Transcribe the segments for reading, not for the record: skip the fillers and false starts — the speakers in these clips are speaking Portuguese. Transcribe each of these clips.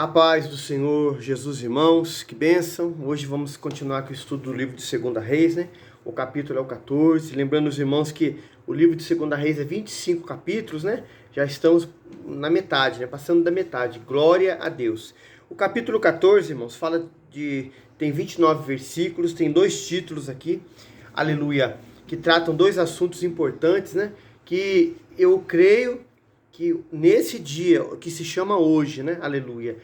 A paz do Senhor Jesus, irmãos, que bênção. Hoje vamos continuar com o estudo do livro de 2 Reis, né? O capítulo é o 14. Lembrando os irmãos que o livro de 2 Reis é 25 capítulos, né? Já estamos na metade, né? Passando da metade. Glória a Deus. O capítulo 14, irmãos, tem 29 versículos, tem 2 títulos aqui, aleluia, que tratam 2 assuntos importantes, né? Que eu creio que nesse dia, que se chama hoje, né? Aleluia.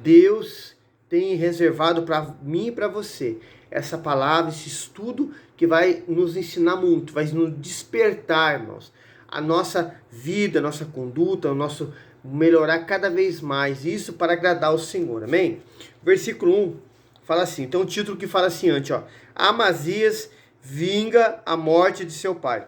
Deus tem reservado para mim e para você essa palavra, esse estudo que vai nos ensinar muito, vai nos despertar, irmãos, a nossa vida, a nossa conduta, o nosso melhorar cada vez mais, isso para agradar o Senhor, amém? Versículo 1 fala assim, tem um título que fala assim antes, ó: Amazias vinga a morte de seu pai.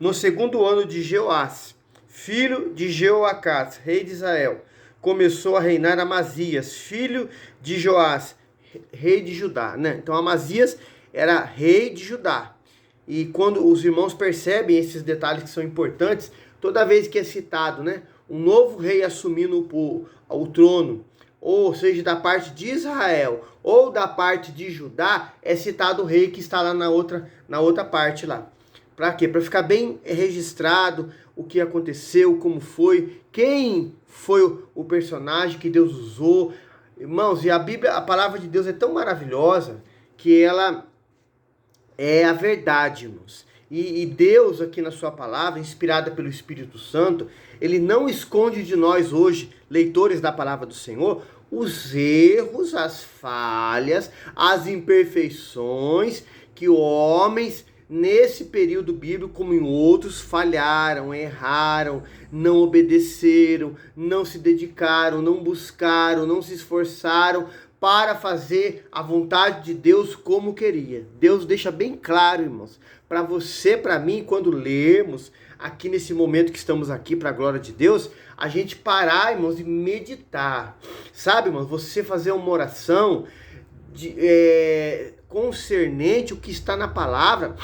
No 2º ano de Jeoás, filho de Jeoacás, rei de Israel, começou a reinar Amazias, filho de Joás, rei de Judá, né? Então Amazias era rei de Judá. E quando os irmãos percebem esses detalhes que são importantes, toda vez que é citado, né, um novo rei assumindo o trono, ou seja, da parte de Israel ou da parte de Judá, é citado o rei que está lá na outra parte lá. Para quê? Para ficar bem registrado o que aconteceu, como foi, quem foi o personagem que Deus usou. Irmãos, e a Bíblia, a palavra de Deus é tão maravilhosa que ela é a verdade, irmãos. E Deus aqui na sua palavra, inspirada pelo Espírito Santo, ele não esconde de nós hoje, leitores da palavra do Senhor, os erros, as falhas, as imperfeições que homens nesse período bíblico, como em outros, falharam, erraram, não obedeceram, não se dedicaram, não buscaram, não se esforçaram para fazer a vontade de Deus como queria. Deus deixa bem claro, irmãos, para você, para mim, quando lermos aqui nesse momento que estamos aqui, para a glória de Deus, a gente parar, irmãos, e meditar. Sabe, irmãos, você fazer uma oração concernente o que está na palavra,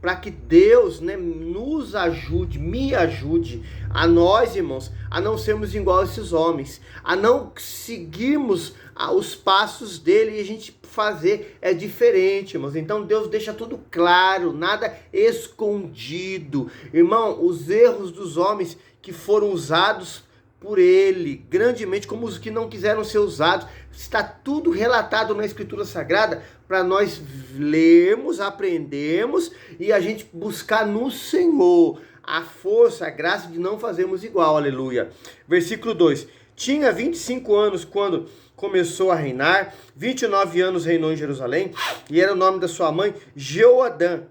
para que Deus, né, nos ajude, me ajude, a nós, irmãos, a não sermos igual a esses homens, a não seguirmos os passos dele e a gente fazer é diferente, irmãos. Então Deus deixa tudo claro, nada escondido. Irmão, os erros dos homens que foram usados por ele, grandemente, como os que não quiseram ser usados, está tudo relatado na Escritura Sagrada para nós lermos, aprendermos e a gente buscar no Senhor a força, a graça de não fazermos igual, aleluia. Versículo 2: tinha 25 anos quando começou a reinar, 29 anos reinou em Jerusalém, e era o nome da sua mãe Jeoadã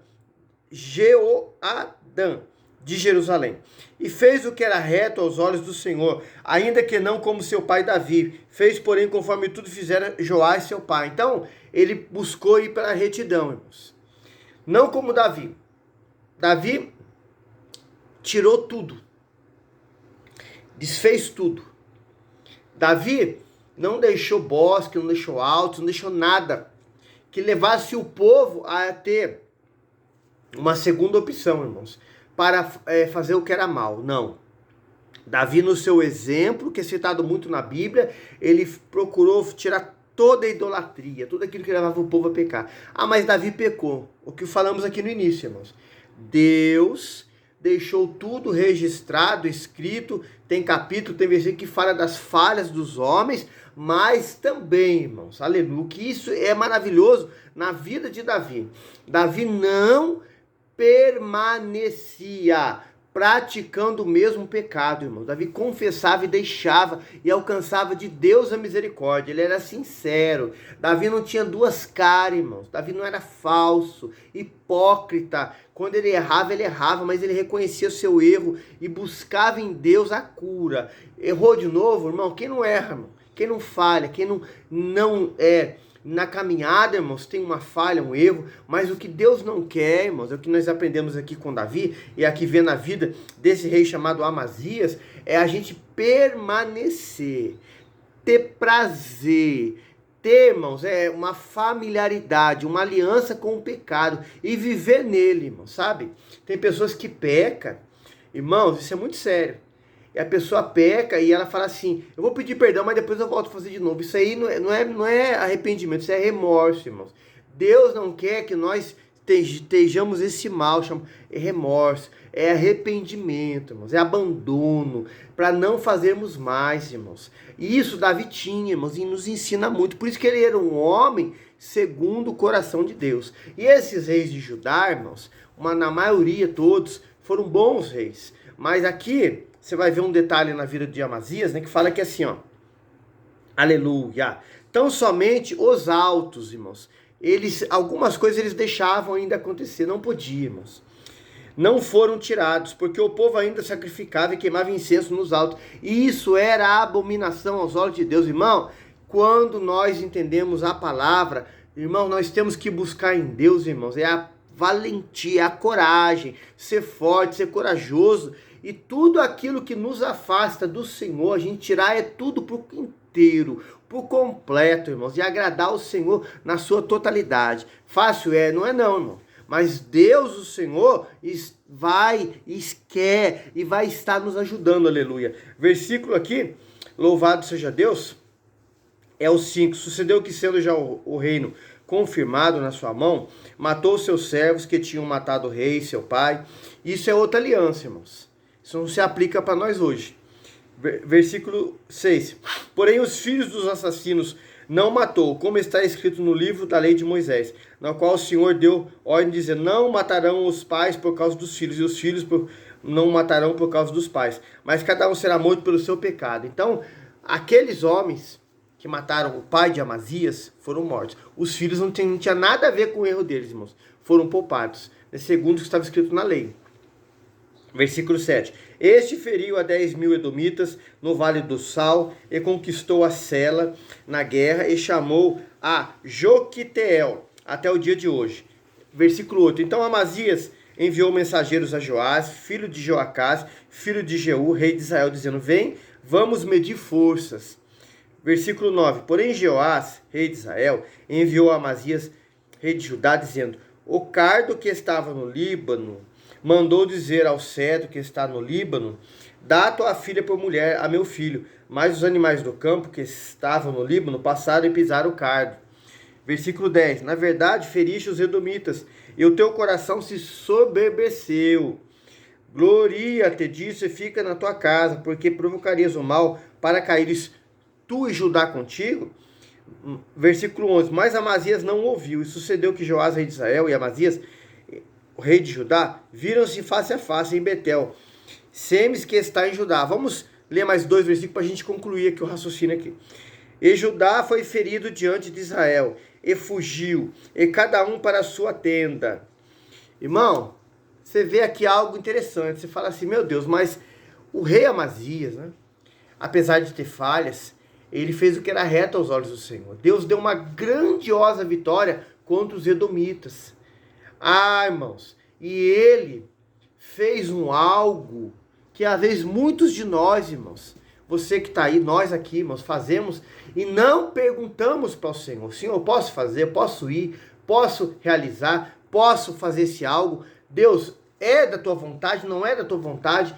de Jerusalém. E fez o que era reto aos olhos do Senhor, ainda que não como seu pai Davi. Fez, porém, conforme tudo fizera Joás, seu pai. Então, ele buscou ir pela retidão, irmãos. Não como Davi. Davi tirou tudo. Desfez tudo. Davi não deixou bosque, não deixou alto, não deixou nada que levasse o povo a ter uma segunda opção, irmãos, para fazer o que era mal. Não. Davi, no seu exemplo, que é citado muito na Bíblia, ele procurou tirar toda a idolatria, tudo aquilo que levava o povo a pecar. Ah, mas Davi pecou. O que falamos aqui no início, irmãos. Deus deixou tudo registrado, escrito, tem capítulo, tem versículo que fala das falhas dos homens, mas também, irmãos, aleluia, que isso é maravilhoso na vida de Davi. Davi não permanecia praticando o mesmo pecado, irmão. Davi confessava e deixava e alcançava de Deus a misericórdia. Ele era sincero. Davi não tinha duas caras, irmãos. Davi não era falso, hipócrita. Quando ele errava, mas ele reconhecia o seu erro e buscava em Deus a cura. Errou de novo, irmão? Quem não erra, irmão? Quem não falha? Quem não na caminhada, irmãos, tem uma falha, um erro, mas o que Deus não quer, irmãos, é o que nós aprendemos aqui com Davi, e aqui vê na vida desse rei chamado Amazias, é a gente permanecer, ter prazer, ter, irmãos, uma familiaridade, uma aliança com o pecado, e viver nele, irmãos, sabe? Tem pessoas que pecam, irmãos, isso é muito sério. e a pessoa peca e ela fala assim, eu vou pedir perdão, mas depois eu volto a fazer de novo. Isso aí não é arrependimento, isso é remorso, irmãos. Deus não quer que nós estejamos esse mal, chama remorso, é arrependimento, irmãos, é abandono, para não fazermos mais, irmãos. E isso Davi tinha, irmãos, e nos ensina muito. Por isso que ele era um homem segundo o coração de Deus. E esses reis de Judá, irmãos, na maioria todos, foram bons reis. Mas aqui você vai ver um detalhe na vida de Amazias, né, que fala que assim, ó, aleluia, tão somente os altos, irmãos, algumas coisas eles deixavam ainda acontecer, não podia, irmãos. Não foram tirados, porque o povo ainda sacrificava e queimava incenso nos altos. E isso era abominação aos olhos de Deus, irmão. Quando nós entendemos a palavra, irmão, nós temos que buscar em Deus, irmãos, é a valentia, a coragem, ser forte, ser corajoso, e tudo aquilo que nos afasta do Senhor, a gente tirar é tudo por inteiro, por completo, irmãos, e agradar o Senhor na sua totalidade. Fácil é? Não é não, irmão. Mas Deus, o Senhor, quer e vai estar nos ajudando, aleluia. Versículo aqui, louvado seja Deus, é o 5. Sucedeu que, sendo já o reino confirmado na sua mão, matou os seus servos que tinham matado o rei, seu pai. Isso é outra aliança, irmãos. Isso não se aplica para nós hoje. Versículo 6. Porém, os filhos dos assassinos não matou, como está escrito no livro da lei de Moisés, na qual o Senhor deu ordem de dizer, não matarão os pais por causa dos filhos, e os filhos não matarão por causa dos pais, mas cada um será morto pelo seu pecado. Então, aqueles homens que mataram o pai de Amazias foram mortos. Os filhos não tinha nada a ver com o erro deles, irmãos. Foram poupados, segundo o que estava escrito na lei. Versículo 7. Este feriu a 10.000 edomitas no Vale do Sal e conquistou a Sela na guerra e chamou a Joquiteel até o dia de hoje. Versículo 8. Então Amazias enviou mensageiros a Joás, filho de Joacás, filho de Jeú, rei de Israel, dizendo, vem, vamos medir forças. Versículo 9. Porém Joás, rei de Israel, enviou a Amazias, rei de Judá, dizendo, o cardo que estava no Líbano mandou dizer ao cedro que está no Líbano, dá tua filha por mulher a meu filho. Mas os animais do campo que estavam no Líbano passaram e pisaram o cardo. Versículo 10. Na verdade, feriste os edomitas, e o teu coração se soberbeceu. Gloria-te disso e fica na tua casa, porque provocarias o mal para caíres tu e Judá contigo. Versículo 11. Mas Amazias não ouviu, e sucedeu que Joás, rei de Israel, e Amazias, o rei de Judá, viram-se face a face em Betel, Semes que está em Judá. Vamos ler mais 2 versículos para a gente concluir aqui o raciocínio aqui. E Judá foi ferido diante de Israel, e fugiu, e cada um para a sua tenda. Irmão, você vê aqui algo interessante. Você fala assim, meu Deus, mas o rei Amazias, né, apesar de ter falhas, ele fez o que era reto aos olhos do Senhor. Deus deu uma grandiosa vitória contra os edomitas. Ah, irmãos, e ele fez algo que às vezes muitos de nós, irmãos, você que está aí, nós aqui, irmãos, fazemos e não perguntamos para o Senhor, Senhor, eu posso fazer, posso ir, posso realizar, posso fazer esse algo? Deus, é da tua vontade, não é da tua vontade?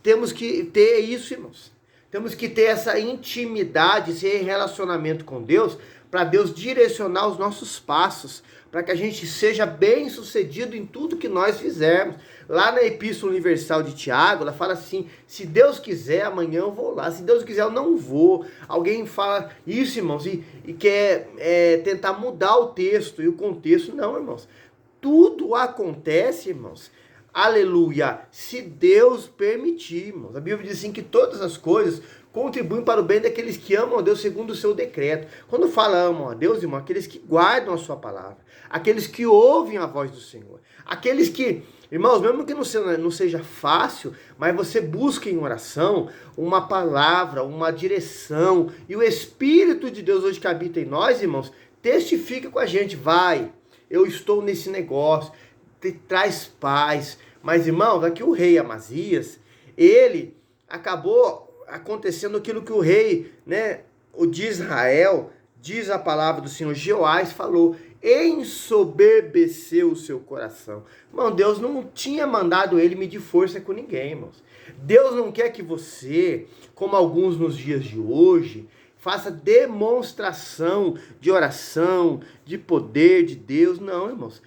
Temos que ter isso, irmãos. Temos que ter essa intimidade, esse relacionamento com Deus, para Deus direcionar os nossos passos, para que a gente seja bem sucedido em tudo que nós fizermos. Lá na Epístola Universal de Tiago, ela fala assim, se Deus quiser, amanhã eu vou lá, se Deus quiser, eu não vou. Alguém fala isso, irmãos, e quer tentar mudar o texto e o contexto. Não, irmãos, tudo acontece, irmãos, aleluia, se Deus permitir, irmãos. A Bíblia diz assim que todas as coisas contribuem para o bem daqueles que amam a Deus segundo o seu decreto. Quando fala amam a Deus, irmão, aqueles que guardam a sua palavra, aqueles que ouvem a voz do Senhor, aqueles que, irmãos, mesmo que não seja fácil, mas você busca em oração uma palavra, uma direção, e o Espírito de Deus hoje que habita em nós, irmãos, testifica com a gente, vai, eu estou nesse negócio, traz paz. Mas, irmãos, aqui o rei Amazias, ele acabou acontecendo aquilo que o rei, né, o de Israel, diz a palavra do Senhor, Joás falou, ensoberbeceu o seu coração. Irmão, Deus não tinha mandado ele medir força com ninguém, irmãos. Deus não quer que você, como alguns nos dias de hoje, faça demonstração de oração, de poder de Deus. Não, irmãos.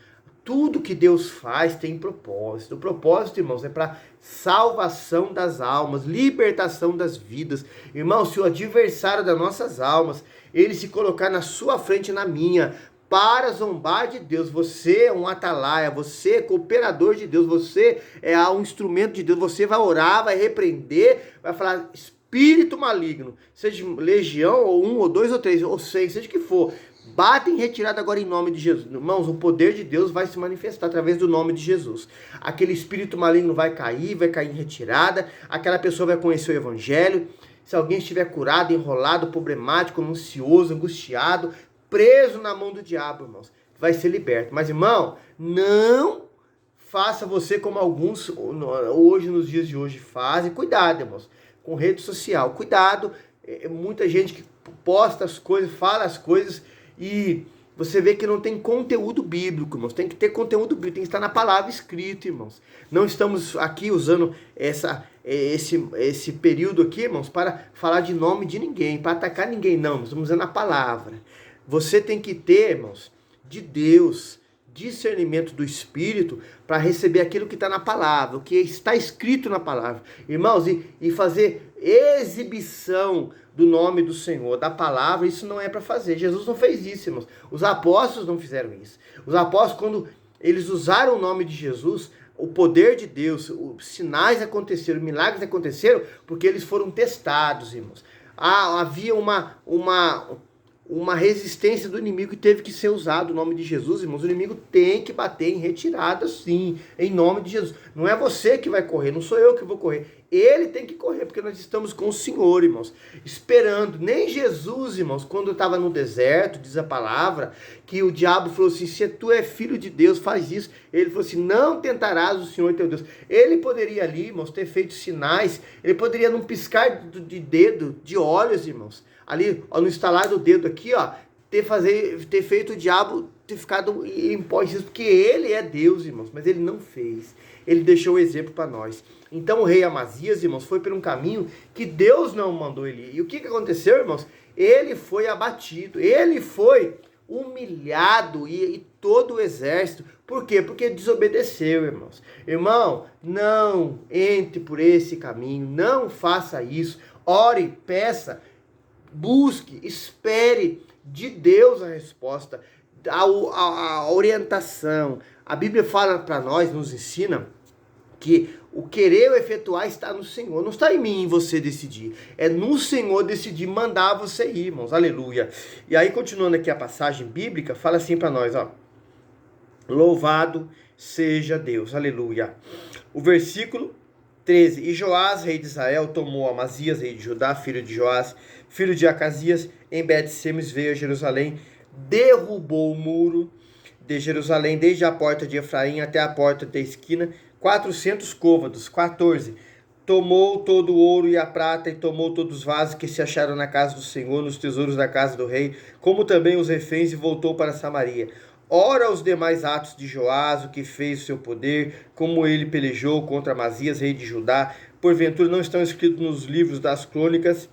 Tudo que Deus faz tem propósito. O propósito, irmãos, é para salvação das almas, libertação das vidas. Irmão, se o adversário das nossas almas, ele se colocar na sua frente e na minha, para zombar de Deus, você é um atalaia, você é cooperador de Deus, você é um instrumento de Deus, você vai orar, vai repreender, vai falar espírito maligno, seja legião, ou 1, ou 2, ou 3, ou 6, seja o que for, bata em retirada agora em nome de Jesus. Irmãos, o poder de Deus vai se manifestar através do nome de Jesus. Aquele espírito maligno vai cair em retirada, aquela pessoa vai conhecer o evangelho. Se alguém estiver curado, enrolado, problemático, ansioso, angustiado, preso na mão do diabo, irmãos, vai ser liberto. Mas, irmão, não faça você como alguns hoje, nos dias de hoje, fazem. Cuidado, irmãos, com rede social. Cuidado, muita gente que posta as coisas, fala as coisas e você vê que não tem conteúdo bíblico, irmãos. Tem que ter conteúdo bíblico, tem que estar na palavra escrita, irmãos. Não estamos aqui usando esse período aqui, irmãos, para falar de nome de ninguém, para atacar ninguém, não. Nós estamos usando a palavra. Você tem que ter, irmãos, de Deus, discernimento do Espírito para receber aquilo que está na palavra, o que está escrito na palavra. Irmãos, e fazer exibição do nome do Senhor, da palavra, isso não é para fazer. Jesus não fez isso, irmãos. Os apóstolos não fizeram isso. Os apóstolos, quando eles usaram o nome de Jesus, o poder de Deus, os sinais aconteceram, milagres aconteceram, porque eles foram testados, irmãos. Havia uma resistência do inimigo que teve que ser usado o nome de Jesus, irmãos. O inimigo tem que bater em retirada, sim, em nome de Jesus. Não é você que vai correr, não sou eu que vou correr. Ele tem que correr, porque nós estamos com o Senhor, irmãos, esperando. Nem Jesus, irmãos, quando estava no deserto, diz a palavra, que o diabo falou assim, se tu é filho de Deus, faz isso. Ele falou assim, não tentarás o Senhor teu Deus. Ele poderia ali, irmãos, ter feito sinais, ele poderia num piscar de dedo, de olhos, irmãos, ali, ó, no estalar do dedo aqui, ó, ter feito o diabo ter ficado em pó, porque ele é Deus, irmãos, mas ele não fez. Ele deixou o exemplo para nós. Então o rei Amazias, irmãos, foi por um caminho que Deus não mandou ele ir. E o que aconteceu, irmãos? Ele foi abatido, ele foi humilhado e todo o exército. Por quê? Porque desobedeceu, irmãos. Irmão, não entre por esse caminho, não faça isso. Ore, peça, busque, espere de Deus a resposta, a orientação. A Bíblia fala para nós, nos ensina que o querer ou efetuar está no Senhor. Não está em mim e em você decidir. É no Senhor decidir mandar você ir, irmãos. Aleluia. E aí, continuando aqui a passagem bíblica, fala assim para nós, ó. Louvado seja Deus. Aleluia. O versículo 13. E Joás, rei de Israel, tomou Amazias, rei de Judá, filho de Joás, filho de Acasias, em Bet-Semes, veio a Jerusalém, derrubou o muro de Jerusalém, desde a porta de Efraim até a porta da esquina, 400 côvados. 14. Tomou todo o ouro e a prata, e tomou todos os vasos que se acharam na casa do Senhor, nos tesouros da casa do rei, como também os reféns, e voltou para Samaria. Ora, os demais atos de Joás, o que fez o seu poder, como ele pelejou contra Amazias, rei de Judá, porventura não estão escritos nos livros das crônicas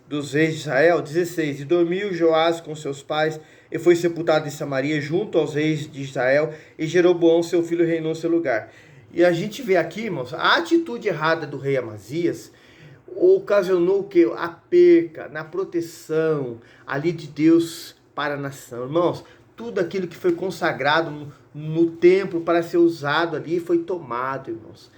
dos reis de Israel? 16. E dormiu Joás com seus pais, e foi sepultado em Samaria, junto aos reis de Israel, e Jeroboão, seu filho, reinou em seu lugar. E a gente vê aqui, irmãos, a atitude errada do rei Amazias ocasionou o quê? A perca na proteção ali de Deus para a nação. Irmãos, tudo aquilo que foi consagrado no templo para ser usado ali foi tomado, irmãos.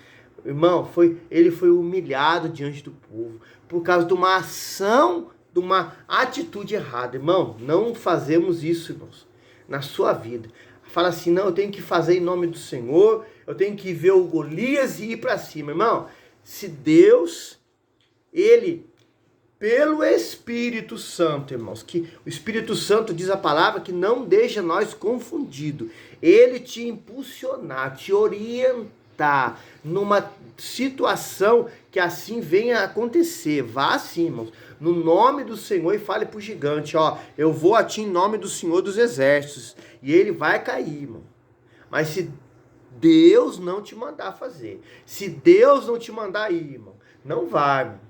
Irmão, ele foi humilhado diante do povo por causa de uma ação, de uma atitude errada. Irmão, não fazemos isso, irmãos, na sua vida. Fala assim, não, eu tenho que fazer em nome do Senhor, eu tenho que ver o Golias e ir para cima. Irmão, se Deus, ele, pelo Espírito Santo, irmãos, que o Espírito Santo diz a palavra que não deixa nós confundidos, ele te impulsionar, te orientar numa situação que assim venha a acontecer. Vá assim, irmãos, no nome do Senhor, e fale pro gigante, ó, eu vou a ti em nome do Senhor dos Exércitos, e ele vai cair, irmão. Mas se Deus não te mandar fazer, se Deus não te mandar ir, irmão, não vai, irmão.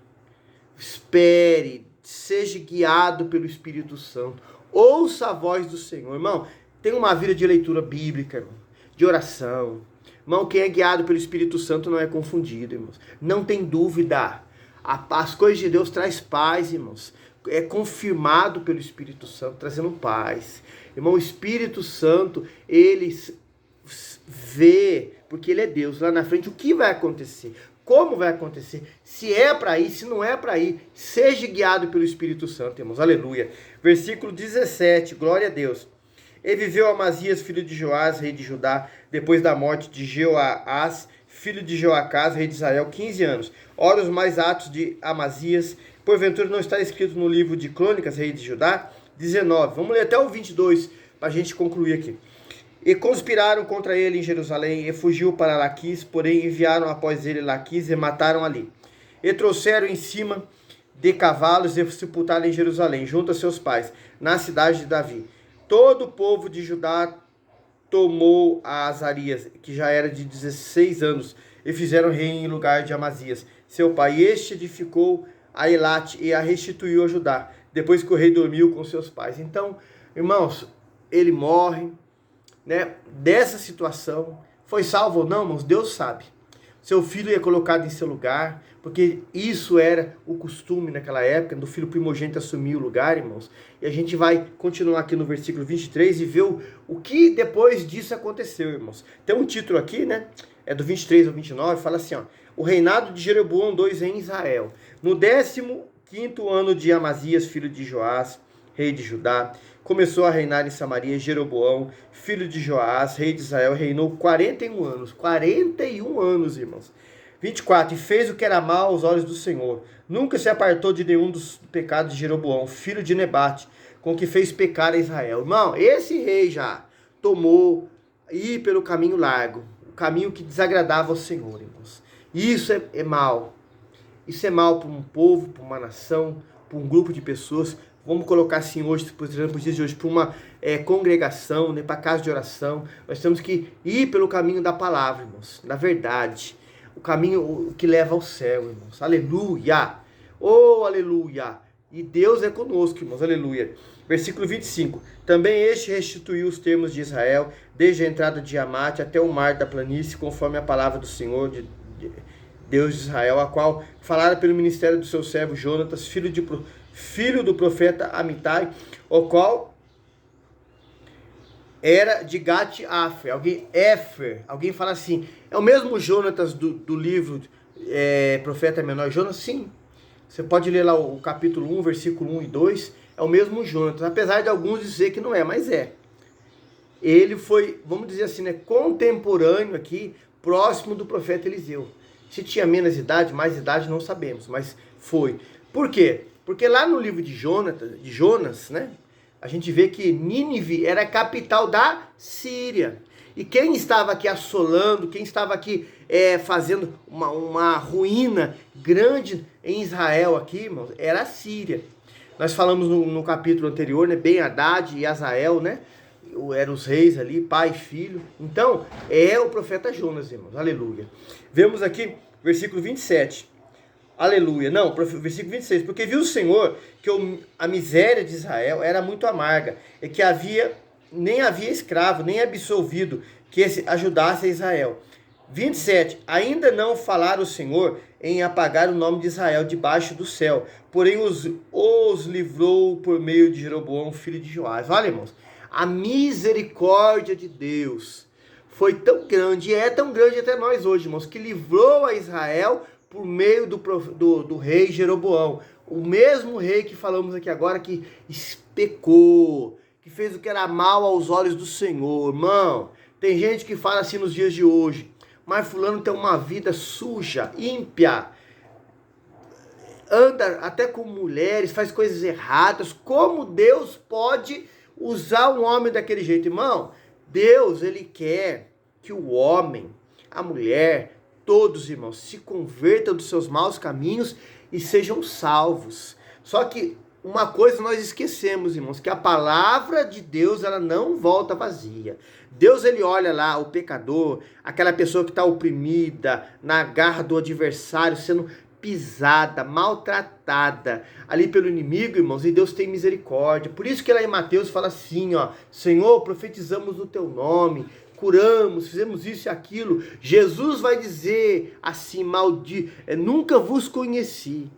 Espere, seja guiado pelo Espírito Santo, ouça a voz do Senhor, irmão. Tenha uma vida de leitura bíblica, irmão, de oração. Irmão, quem é guiado pelo Espírito Santo não é confundido, irmãos. Não tem dúvida. As coisas de Deus traz paz, irmãos. É confirmado pelo Espírito Santo, trazendo paz. Irmão, o Espírito Santo, ele vê, porque ele é Deus, lá na frente, o que vai acontecer. Como vai acontecer? Se é para ir, se não é para ir. Seja guiado pelo Espírito Santo, irmãos. Aleluia. Versículo 17, glória a Deus. E viveu Amazias, filho de Joás, rei de Judá, depois da morte de Jeoás, filho de Joacás, rei de Israel, 15 anos. Ora, os mais atos de Amazias, porventura não está escrito no livro de Crônicas, rei de Judá? 19. Vamos ler até o 22, para a gente concluir aqui. E conspiraram contra ele em Jerusalém, e fugiu para Laquis, porém enviaram após ele Laquis e mataram ali. E trouxeram em cima de cavalos e sepultaram em Jerusalém, junto a seus pais, na cidade de Davi. Todo o povo de Judá tomou a Azarias, que já era de 16 anos, e fizeram rei em lugar de Amazias, seu pai. Este edificou a Elate e a restituiu a Judá, depois que o rei dormiu com seus pais. Então, irmãos, ele morre, né, dessa situação. Foi salvo ou não, irmãos? Deus sabe. Seu filho é colocado em seu lugar, porque isso era o costume naquela época, do filho primogênito assumir o lugar, irmãos. E a gente vai continuar aqui no versículo 23 e ver o que depois disso aconteceu, irmãos. Tem um título aqui, né? É do 23 ao 29, fala assim, ó. O reinado de Jeroboão II em Israel. No 15º ano de Amazias, filho de Joás, rei de Judá, começou a reinar em Samaria. Jeroboão, filho de Joás, rei de Israel, reinou 41 anos. 41 anos, irmãos. 24. E fez o que era mal aos olhos do Senhor. Nunca se apartou de nenhum dos pecados de Jeroboão, filho de Nebate, com que fez pecar a Israel. Irmão, esse rei já tomou ir pelo caminho largo, o caminho que desagradava ao Senhor, irmãos. Isso é mal. Isso é mal para um povo, para uma nação, para um grupo de pessoas. Vamos colocar assim hoje, por exemplo, dias de hoje, para uma congregação, né, para casa de oração. Nós temos que ir pelo caminho da palavra, irmãos, da verdade. O caminho que leva ao céu, irmãos. Aleluia! Oh, aleluia! E Deus é conosco, irmãos. Aleluia! Versículo 25. Também este restituiu os termos de Israel, desde a entrada de Amate até o mar da planície, conforme a palavra do Senhor, de Deus de Israel, a qual falara pelo ministério do seu servo Jonatas, filho do profeta Amitai, o qual era de Gat-Afer. Alguém fala assim, é o mesmo Jonatas do livro Profeta Menor Jonas? Sim. Você pode ler lá o capítulo 1, versículo 1 e 2, é o mesmo Jonatas, apesar de alguns dizer que não é, mas é. Ele foi, vamos dizer assim, né, contemporâneo aqui, próximo do profeta Eliseu. Se tinha menos idade, mais idade, não sabemos, mas foi. Por quê? Porque lá no livro de Jonas, né, a gente vê que Nínive era a capital da Síria. E quem estava aqui assolando, quem estava aqui fazendo uma ruína grande em Israel aqui, irmãos, era a Síria. Nós falamos no capítulo anterior, né, Ben-Hadad e Azael, né, eram os reis ali, pai e filho. Então, é o profeta Jonas, irmãos, aleluia. Vemos aqui, versículo 27. Aleluia. Não, versículo 26. Porque viu o Senhor que a miséria de Israel era muito amarga, e que nem havia escravo, nem absolvido, que ajudasse a Israel. 27. Ainda não falara o Senhor em apagar o nome de Israel debaixo do céu, porém os livrou por meio de Jeroboão, filho de Joás. Olha, irmãos, a misericórdia de Deus foi tão grande, e é tão grande até nós hoje, irmãos, que livrou a Israel por meio do rei Jeroboão. O mesmo rei que falamos aqui agora, que pecou, que fez o que era mal aos olhos do Senhor. Irmão, tem gente que fala assim nos dias de hoje, mas fulano tem uma vida suja, ímpia, anda até com mulheres, faz coisas erradas. Como Deus pode usar um homem daquele jeito? Irmão, Deus, ele quer que o homem, a mulher, todos, irmãos, se convertam dos seus maus caminhos e sejam salvos. Só que uma coisa nós esquecemos, irmãos, que a palavra de Deus, ela não volta vazia. Deus, ele olha lá o pecador, aquela pessoa que está oprimida, na garra do adversário, sendo pisada, maltratada ali pelo inimigo, irmãos, e Deus tem misericórdia. Por isso que lá em Mateus fala assim, ó: Senhor, profetizamos no teu nome, curamos, fizemos isso e aquilo. Jesus vai dizer assim, nunca vos conheci.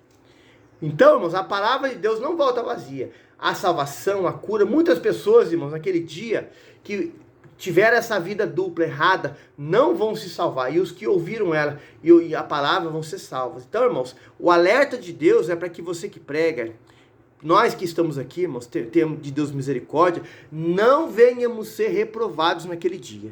Então, irmãos, a palavra de Deus não volta vazia. A salvação, a cura, muitas pessoas, irmãos, naquele dia que tiveram essa vida dupla, errada, não vão se salvar. E os que ouviram ela e a palavra vão ser salvos. Então, irmãos, o alerta de Deus é para que você que prega, nós que estamos aqui, irmãos, temos de Deus misericórdia, não venhamos ser reprovados naquele dia.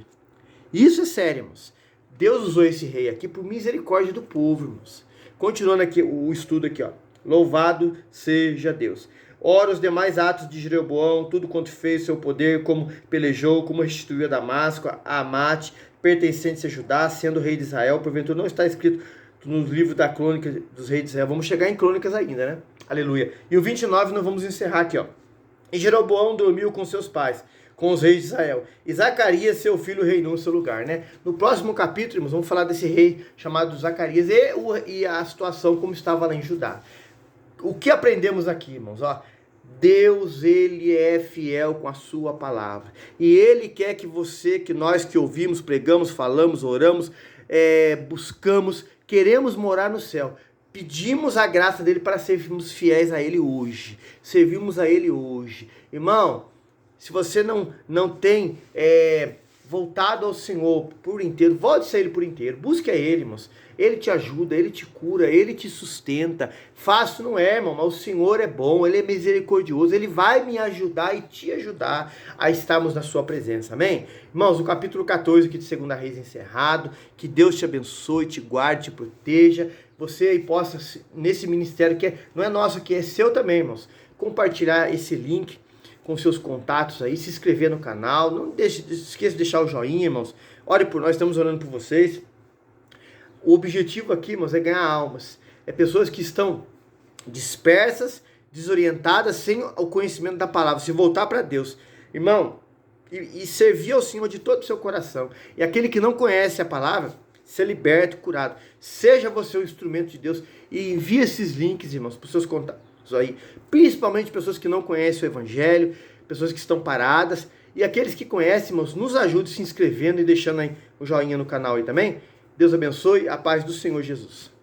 Isso é sério, irmãos. Deus usou esse rei aqui por misericórdia do povo, irmãos. Continuando aqui o estudo aqui, ó. Louvado seja Deus. Ora, os demais atos de Jeroboão, tudo quanto fez, seu poder, como pelejou, como restituiu a Damasco, a Amate, pertencentes a Judá, sendo rei de Israel, porventura não está escrito nos livros da crônica dos reis de Israel. Vamos chegar em crônicas ainda, né? Aleluia. E o 29 nós vamos encerrar aqui, ó. E Jeroboão dormiu com seus pais, com os reis de Israel. E Zacarias, seu filho, reinou em seu lugar, né? No próximo capítulo, irmãos, vamos falar desse rei chamado Zacarias e a situação como estava lá em Judá. O que aprendemos aqui, irmãos? Ó, Deus, ele é fiel com a sua palavra. E ele quer que você, que nós que ouvimos, pregamos, falamos, oramos, buscamos, queremos morar no céu. Pedimos a graça dele para sermos fiéis a ele hoje. Servimos a ele hoje. Irmão, se você não tem voltado ao Senhor por inteiro, volte a ele por inteiro. Busque a ele, irmãos. Ele te ajuda, ele te cura, ele te sustenta. Fácil não é, irmão, mas o Senhor é bom, ele é misericordioso, ele vai me ajudar e te ajudar a estarmos na sua presença, amém? Irmãos, o capítulo 14 aqui de 2 Reis encerrado. Que Deus te abençoe, te guarde, te proteja. Você aí possa, nesse ministério que não é nosso, que é seu também, irmãos, compartilhar esse link com seus contatos aí, se inscrever no canal, não esqueça de deixar o joinha, irmãos. Ore por nós, estamos orando por vocês. O objetivo aqui, irmãos, é ganhar almas. É pessoas que estão dispersas, desorientadas, sem o conhecimento da palavra. Se voltar para Deus, irmão, e servir ao Senhor de todo o seu coração. E aquele que não conhece a palavra, ser liberto, curado. Seja você o instrumento de Deus e envie esses links, irmãos, para os seus contatos aí. Principalmente pessoas que não conhecem o Evangelho, pessoas que estão paradas. E aqueles que conhecem, irmãos, nos ajude se inscrevendo e deixando aí o joinha no canal aí também. Deus abençoe, a paz do Senhor Jesus.